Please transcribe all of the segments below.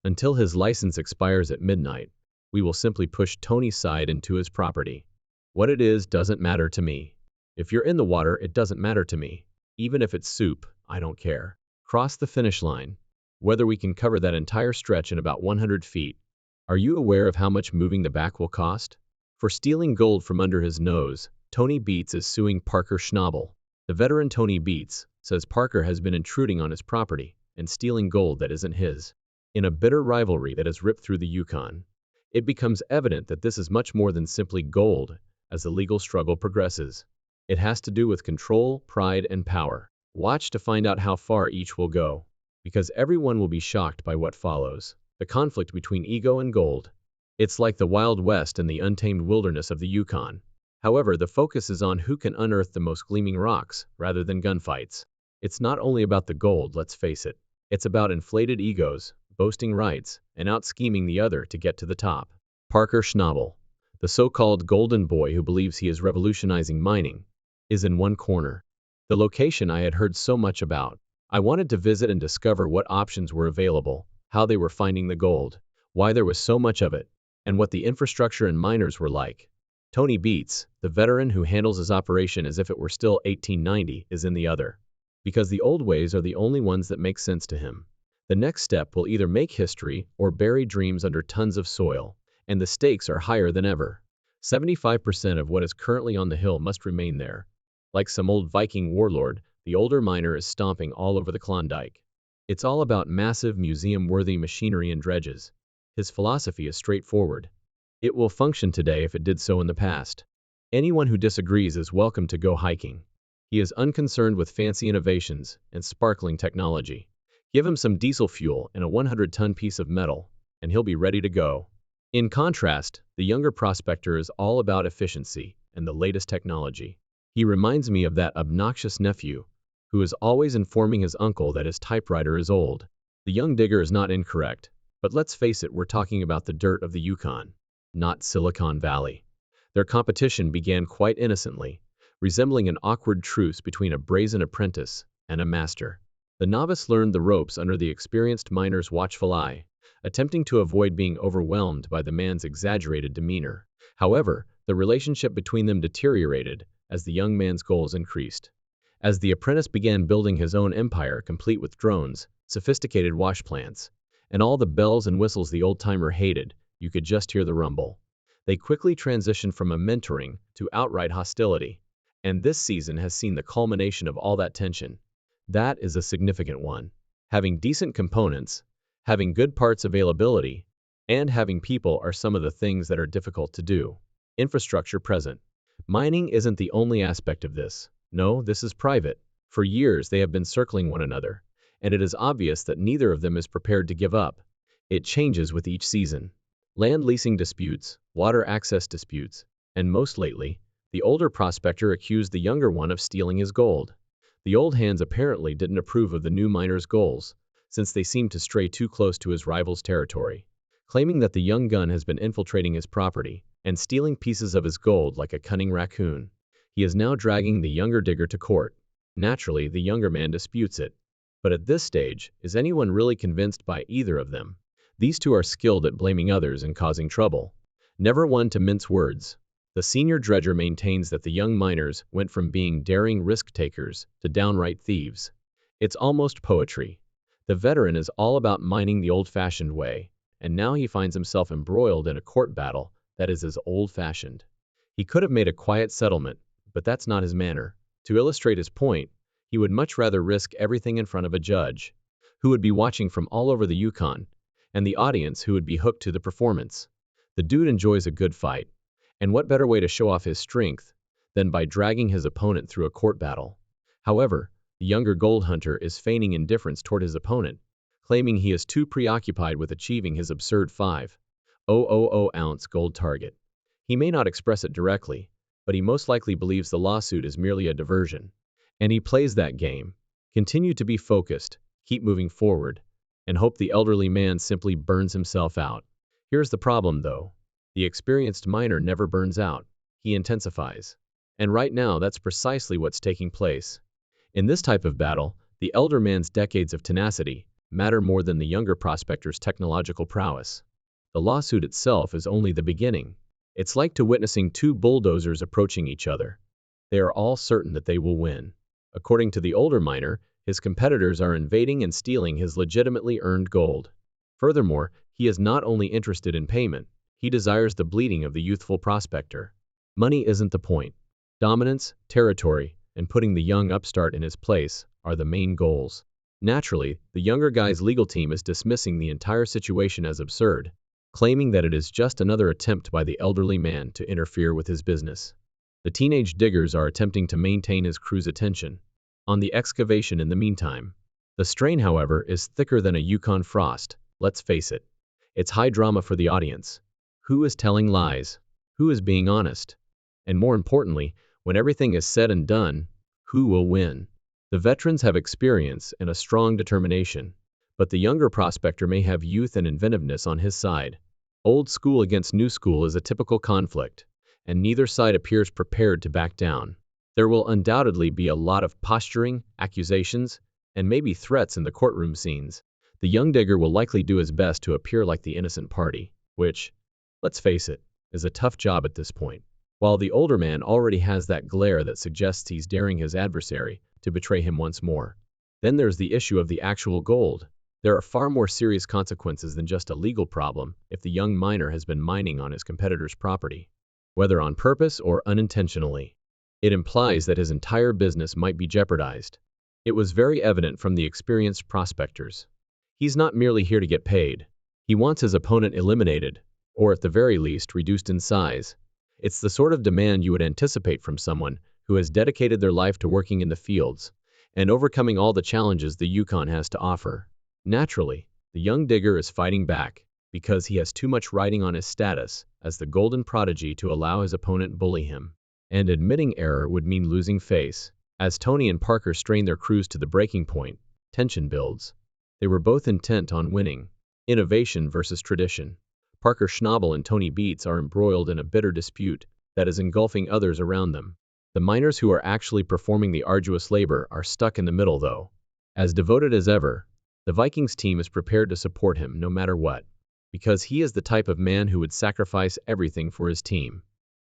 Until his license expires at midnight, we will simply push Tony's side into his property. What it is doesn't matter to me. If you're in the water, it doesn't matter to me. Even if it's soup, I don't care. Cross the finish line. Whether we can cover that entire stretch in about 100 feet. Are you aware of how much moving the back will cost? For stealing gold from under his nose, Tony Beets is suing Parker Schnabel. The veteran Tony Beets says Parker has been intruding on his property and stealing gold that isn't his. In a bitter rivalry that has ripped through the Yukon, it becomes evident that this is much more than simply gold as the legal struggle progresses. It has to do with control, pride, and power. Watch to find out how far each will go, because everyone will be shocked by what follows. The conflict between ego and gold. It's like the Wild West and the untamed wilderness of the Yukon. However, the focus is on who can unearth the most gleaming rocks, rather than gunfights. It's not only about the gold, let's face it. It's about inflated egos, boasting rights, and out-scheming the other to get to the top. Parker Schnabel, the so-called golden boy who believes he is revolutionizing mining, is in one corner. The location I had heard so much about. I wanted to visit and discover what options were available, how they were finding the gold, why there was so much of it, and what the infrastructure and miners were like. Tony Beets, the veteran who handles his operation as if it were still 1890, is in the other. Because the old ways are the only ones that make sense to him. The next step will either make history or bury dreams under tons of soil, and the stakes are higher than ever. 75% of what is currently on the hill must remain there. Like some old Viking warlord, the older miner is stomping all over the Klondike. It's all about massive museum-worthy machinery and dredges. His philosophy is straightforward. It will function today if it did so in the past. Anyone who disagrees is welcome to go hiking. He is unconcerned with fancy innovations and sparkling technology. Give him some diesel fuel and a 100-ton piece of metal, and he'll be ready to go. In contrast, the younger prospector is all about efficiency and the latest technology. He reminds me of that obnoxious nephew who is always informing his uncle that his typewriter is old. The young digger is not incorrect, but let's face it, we're talking about the dirt of the Yukon, not Silicon Valley. Their competition began quite innocently, resembling an awkward truce between a brazen apprentice and a master. The novice learned the ropes under the experienced miner's watchful eye, attempting to avoid being overwhelmed by the man's exaggerated demeanor. However, the relationship between them deteriorated as the young man's goals increased. As the apprentice began building his own empire complete with drones, sophisticated wash plants, and all the bells and whistles the old-timer hated, you could just hear the rumble. They quickly transitioned from a mentoring to outright hostility. And this season has seen the culmination of all that tension. That is a significant one. Having decent components, having good parts availability, and having people are some of the things that are difficult to do. Infrastructure present. Mining isn't the only aspect of this. No, this is private. For years they have been circling one another, and it is obvious that neither of them is prepared to give up. It changes with each season. Land leasing disputes, water access disputes, and most lately, the older prospector accused the younger one of stealing his gold. The old hands apparently didn't approve of the new miner's goals, since they seemed to stray too close to his rival's territory, claiming that the young gun has been infiltrating his property and stealing pieces of his gold like a cunning raccoon. He is now dragging the younger digger to court. Naturally, the younger man disputes it. But at this stage, is anyone really convinced by either of them? These two are skilled at blaming others and causing trouble. Never one to mince words. The senior dredger maintains that the young miners went from being daring risk-takers to downright thieves. It's almost poetry. The veteran is all about mining the old-fashioned way, and now he finds himself embroiled in a court battle that is as old-fashioned. He could have made a quiet settlement, but that's not his manner. To illustrate his point, he would much rather risk everything in front of a judge, who would be watching from all over the Yukon, and the audience who would be hooked to the performance. The dude enjoys a good fight, and what better way to show off his strength than by dragging his opponent through a court battle? However, the younger gold hunter is feigning indifference toward his opponent, claiming he is too preoccupied with achieving his absurd 5,000-ounce gold target. He may not express it directly, but he most likely believes the lawsuit is merely a diversion. And he plays that game. Continue to be focused, keep moving forward, and hope the elderly man simply burns himself out. Here's the problem, though. The experienced miner never burns out. He intensifies. And right now, that's precisely what's taking place. In this type of battle, the elder man's decades of tenacity matter more than the younger prospector's technological prowess. The lawsuit itself is only the beginning. It's like to witnessing two bulldozers approaching each other. They are all certain that they will win. According to the older miner, his competitors are invading and stealing his legitimately earned gold. Furthermore, he is not only interested in payment, he desires the bleeding of the youthful prospector. Money isn't the point. Dominance, territory, and putting the young upstart in his place are the main goals. Naturally, the younger guy's legal team is dismissing the entire situation as absurd, claiming that it is just another attempt by the elderly man to interfere with his business. The teenage diggers are attempting to maintain his crew's attention on the excavation in the meantime. The strain, however, is thicker than a Yukon frost, let's face it. It's high drama for the audience. Who is telling lies? Who is being honest? And more importantly, when everything is said and done, who will win? The veterans have experience and a strong determination, but the younger prospector may have youth and inventiveness on his side. Old school against new school is a typical conflict, and neither side appears prepared to back down. There will undoubtedly be a lot of posturing, accusations, and maybe threats in the courtroom scenes. The young digger will likely do his best to appear like the innocent party, which, let's face it, is a tough job at this point. While the older man already has that glare that suggests he's daring his adversary to betray him once more. Then there's the issue of the actual gold. There are far more serious consequences than just a legal problem if the young miner has been mining on his competitor's property, whether on purpose or unintentionally. It implies that his entire business might be jeopardized. It was very evident from the experienced prospectors. He's not merely here to get paid. He wants his opponent eliminated, or at the very least reduced in size. It's the sort of demand you would anticipate from someone who has dedicated their life to working in the fields and overcoming all the challenges the Yukon has to offer. Naturally, the young digger is fighting back because he has too much riding on his status as the golden prodigy to allow his opponent bully him. And admitting error would mean losing face. As Tony and Parker strain their crews to the breaking point, tension builds. They were both intent on winning. Innovation versus tradition. Parker Schnabel and Tony Beets are embroiled in a bitter dispute that is engulfing others around them. The miners who are actually performing the arduous labor are stuck in the middle though. As devoted as ever, the Vikings team is prepared to support him no matter what, because he is the type of man who would sacrifice everything for his team.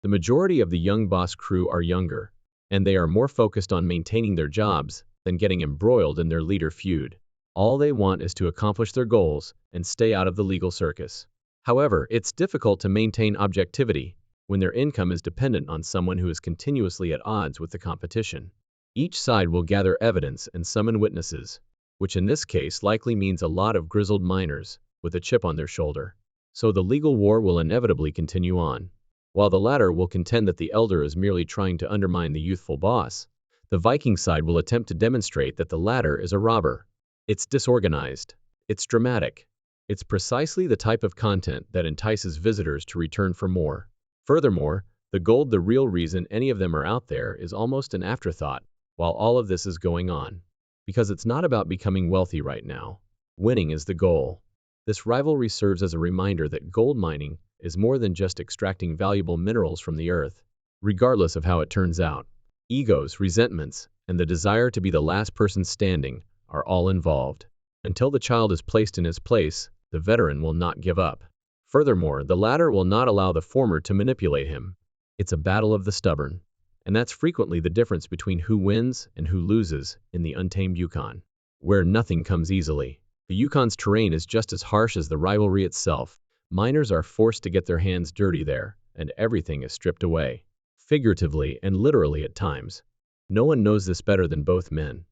The majority of the young boss crew are younger, and they are more focused on maintaining their jobs than getting embroiled in their leader feud. All they want is to accomplish their goals and stay out of the legal circus. However, it's difficult to maintain objectivity when their income is dependent on someone who is continuously at odds with the competition. Each side will gather evidence and summon witnesses, which in this case likely means a lot of grizzled miners with a chip on their shoulder. So the legal war will inevitably continue on. While the latter will contend that the elder is merely trying to undermine the youthful boss, the Viking side will attempt to demonstrate that the latter is a robber. It's disorganized. It's dramatic. It's precisely the type of content that entices visitors to return for more. Furthermore, the gold, the real reason any of them are out there, is almost an afterthought while all of this is going on. Because it's not about becoming wealthy right now. Winning is the goal. This rivalry serves as a reminder that gold mining is more than just extracting valuable minerals from the earth. Regardless of how it turns out, egos, resentments, and the desire to be the last person standing are all involved. Until the child is placed in his place, the veteran will not give up. Furthermore, the latter will not allow the former to manipulate him. It's a battle of the stubborn. And that's frequently the difference between who wins and who loses in the untamed Yukon, where nothing comes easily. The Yukon's terrain is just as harsh as the rivalry itself. Miners are forced to get their hands dirty there, and everything is stripped away, figuratively and literally at times. No one knows this better than both men,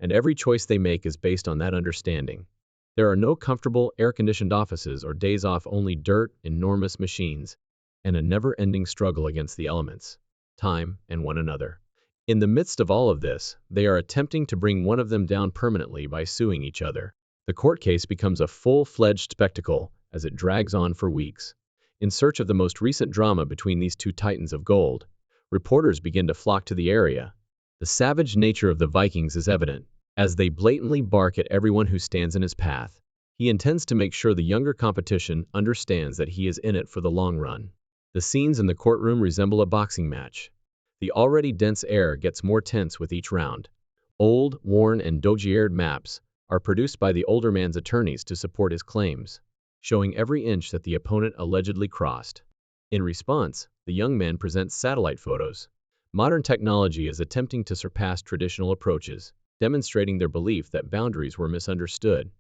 and every choice they make is based on that understanding. There are no comfortable, air-conditioned offices or days off, only dirt, enormous machines, and a never-ending struggle against the elements, time, and one another. In the midst of all of this, they are attempting to bring one of them down permanently by suing each other. The court case becomes a full-fledged spectacle as it drags on for weeks. In search of the most recent drama between these two titans of gold, reporters begin to flock to the area. The savage nature of the Vikings is evident, as they blatantly bark at everyone who stands in his path. He intends to make sure the younger competition understands that he is in it for the long run. The scenes in the courtroom resemble a boxing match. The already dense air gets more tense with each round. Old, worn, and dog-eared maps are produced by the older man's attorneys to support his claims, showing every inch that the opponent allegedly crossed. In response, the young man presents satellite photos. Modern technology is attempting to surpass traditional approaches, demonstrating their belief that boundaries were misunderstood.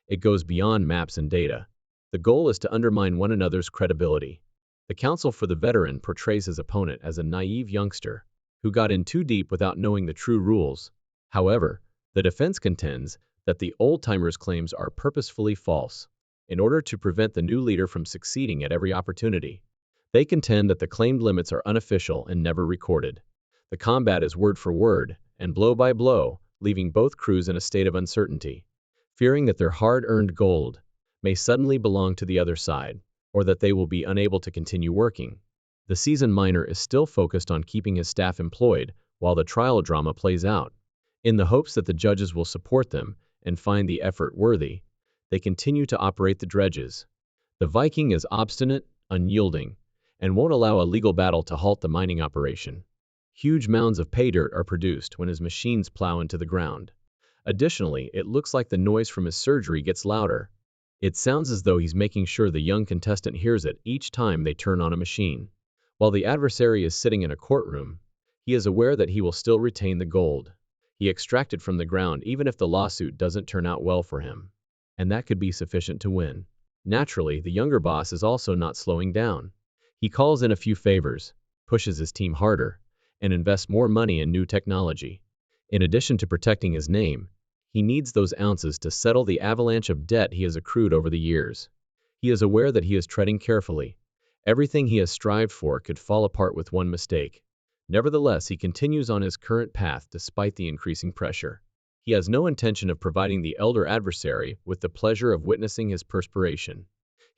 It goes beyond maps and data. The goal is to undermine one another's credibility. The counsel for the veteran portrays his opponent as a naive youngster who got in too deep without knowing the true rules. However, the defense contends that the old-timer's claims are purposefully false in order to prevent the new leader from succeeding at every opportunity. They contend that the claimed limits are unofficial and never recorded. The combat is word for word and blow by blow, leaving both crews in a state of uncertainty, fearing that their hard-earned gold may suddenly belong to the other side, or that they will be unable to continue working. The seasoned miner is still focused on keeping his staff employed while the trial drama plays out. In the hopes that the judges will support them and find the effort worthy, they continue to operate the dredges. The Viking is obstinate, unyielding, and won't allow a legal battle to halt the mining operation. Huge mounds of pay dirt are produced when his machines plow into the ground. Additionally, it looks like the noise from his surgery gets louder. It sounds as though he's making sure the young contestant hears it each time they turn on a machine. While the adversary is sitting in a courtroom, he is aware that he will still retain the gold he extracted from the ground even if the lawsuit doesn't turn out well for him. And that could be sufficient to win. Naturally, the younger boss is also not slowing down. He calls in a few favors, pushes his team harder, and invests more money in new technology. In addition to protecting his name, he needs those ounces to settle the avalanche of debt he has accrued over the years. He is aware that he is treading carefully. Everything he has strived for could fall apart with one mistake. Nevertheless, he continues on his current path despite the increasing pressure. He has no intention of providing the elder adversary with the pleasure of witnessing his perspiration.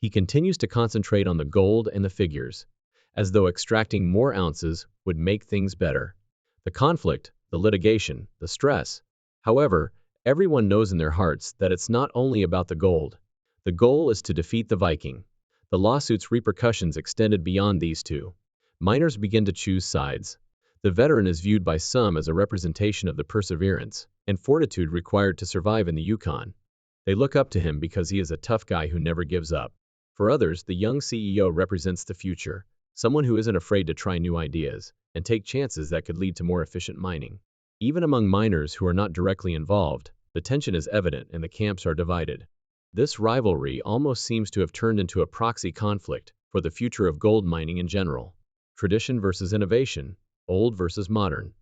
He continues to concentrate on the gold and the figures, as though extracting more ounces would make things better. The conflict, the litigation, the stress. However, everyone knows in their hearts that it's not only about the gold. The goal is to defeat the Viking. The lawsuit's repercussions extended beyond these two. Miners begin to choose sides. The veteran is viewed by some as a representation of the perseverance and fortitude required to survive in the Yukon. They look up to him because he is a tough guy who never gives up. For others, the young CEO represents the future, someone who isn't afraid to try new ideas and take chances that could lead to more efficient mining. Even among miners who are not directly involved, the tension is evident and the camps are divided. This rivalry almost seems to have turned into a proxy conflict for the future of gold mining in general. Tradition versus innovation, old versus modern.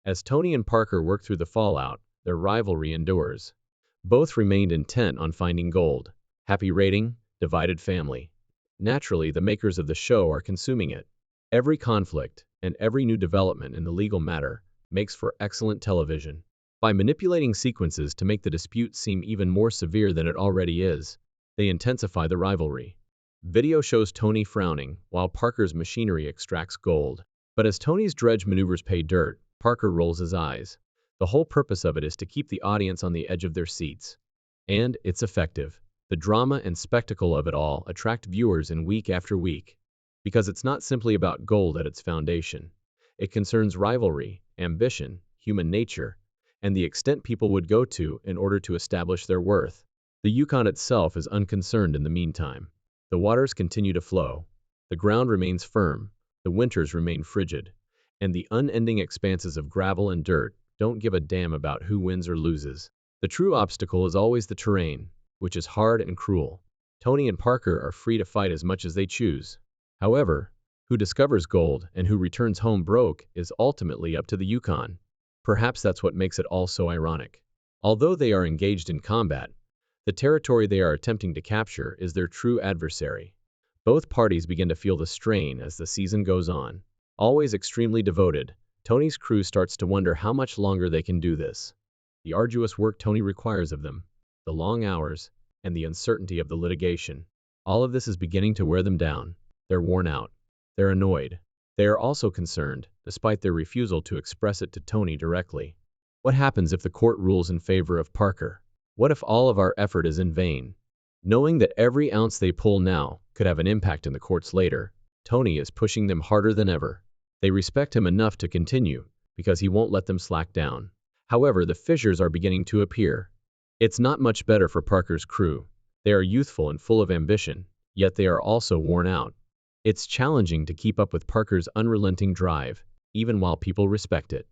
As Tony and Parker work through the fallout, their rivalry endures. Both remained intent on finding gold. Happy rating, divided family. Naturally, the makers of the show are consuming it. Every conflict and every new development in the legal matter makes for excellent television. By manipulating sequences to make the dispute seem even more severe than it already is, they intensify the rivalry. Video shows Tony frowning while Parker's machinery extracts gold. But as Tony's dredge maneuvers pay dirt, Parker rolls his eyes. The whole purpose of it is to keep the audience on the edge of their seats. And it's effective. The drama and spectacle of it all attract viewers in week after week. Because it's not simply about gold at its foundation. It concerns rivalry, ambition, human nature, and the extent people would go to in order to establish their worth. The Yukon itself is unconcerned in the meantime. The waters continue to flow. The ground remains firm. The winters remain frigid. And the unending expanses of gravel and dirt don't give a damn about who wins or loses. The true obstacle is always the terrain, which is hard and cruel. Tony and Parker are free to fight as much as they choose. However, who discovers gold and who returns home broke is ultimately up to the Yukon. Perhaps that's what makes it all so ironic. Although they are engaged in combat, the territory they are attempting to capture is their true adversary. Both parties begin to feel the strain as the season goes on. Always extremely devoted, Tony's crew starts to wonder how much longer they can do this. The arduous work Tony requires of them, the long hours, and the uncertainty of the litigation. All of this is beginning to wear them down. They're worn out. They're annoyed. They are also concerned, despite their refusal to express it to Tony directly. What happens if the court rules in favor of Parker? What if all of our effort is in vain? Knowing that every ounce they pull now could have an impact in the courts later, Tony is pushing them harder than ever. They respect him enough to continue, because he won't let them slack down. However, the fissures are beginning to appear. It's not much better for Parker's crew. They are youthful and full of ambition, yet they are also worn out. It's challenging to keep up with Parker's unrelenting drive, even while people respect it.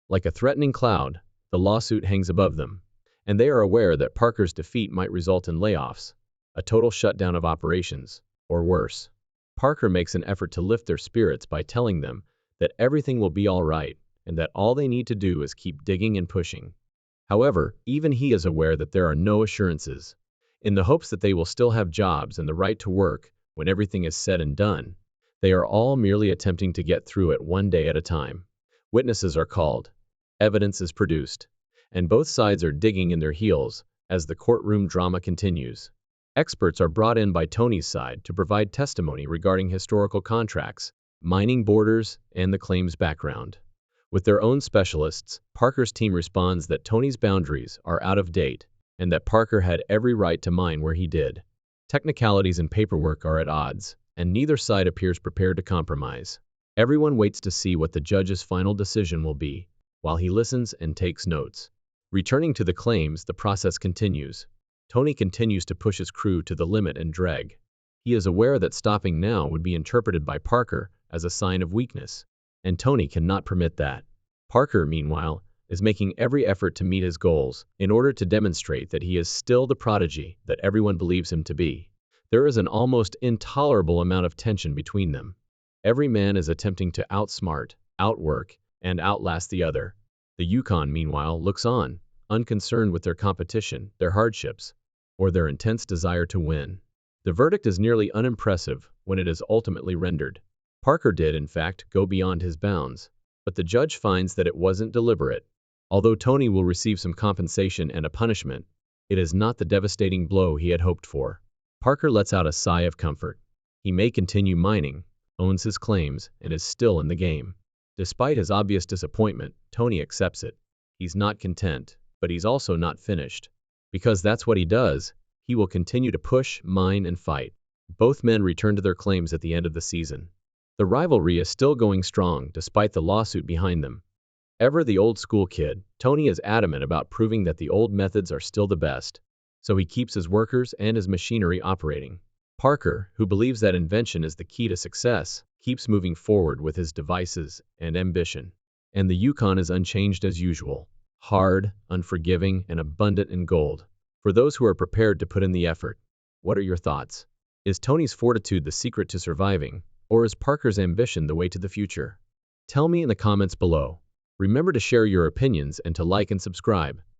Like a threatening cloud, the lawsuit hangs above them, and they are aware that Parker's defeat might result in layoffs, a total shutdown of operations, or worse. Parker makes an effort to lift their spirits by telling them that everything will be all right and that all they need to do is keep digging and pushing. However, even he is aware that there are no assurances. In the hopes that they will still have jobs and the right to work when everything is said and done, they are all merely attempting to get through it one day at a time. Witnesses are called, evidence is produced, and both sides are digging in their heels as the courtroom drama continues. Experts are brought in by Tony's side to provide testimony regarding historical contracts, mining borders, and the claim's background. With their own specialists, Parker's team responds that Tony's boundaries are out of date and that Parker had every right to mine where he did. Technicalities and paperwork are at odds, and neither side appears prepared to compromise. Everyone waits to see what the judge's final decision will be, while he listens and takes notes. Returning to the claims, the process continues. Tony continues to push his crew to the limit and drag. He is aware that stopping now would be interpreted by Parker as a sign of weakness, and Tony cannot permit that. Parker, meanwhile, is making every effort to meet his goals in order to demonstrate that he is still the prodigy that everyone believes him to be. There is an almost intolerable amount of tension between them. Every man is attempting to outsmart, outwork, and outlast the other. The Yukon, meanwhile, looks on, unconcerned with their competition, their hardships, or their intense desire to win. The verdict is nearly unimpressive when it is ultimately rendered. Parker did, in fact, go beyond his bounds, but the judge finds that it wasn't deliberate. Although Tony will receive some compensation and a punishment, it is not the devastating blow he had hoped for. Parker lets out a sigh of comfort. He may continue mining, owns his claims, and is still in the game. Despite his obvious disappointment, Tony accepts it. He's not content, but he's also not finished. Because that's what he does, he will continue to push, mine, and fight. Both men return to their claims at the end of the season. The rivalry is still going strong despite the lawsuit behind them. Ever the old-school kid, Tony is adamant about proving that the old methods are still the best, so he keeps his workers and his machinery operating. Parker, who believes that invention is the key to success, keeps moving forward with his devices and ambition. And the Yukon is unchanged as usual, hard, unforgiving, and abundant in gold. For those who are prepared to put in the effort, what are your thoughts? Is Tony's fortitude the secret to surviving, or is Parker's ambition the way to the future? Tell me in the comments below. Remember to share your opinions and to like and subscribe.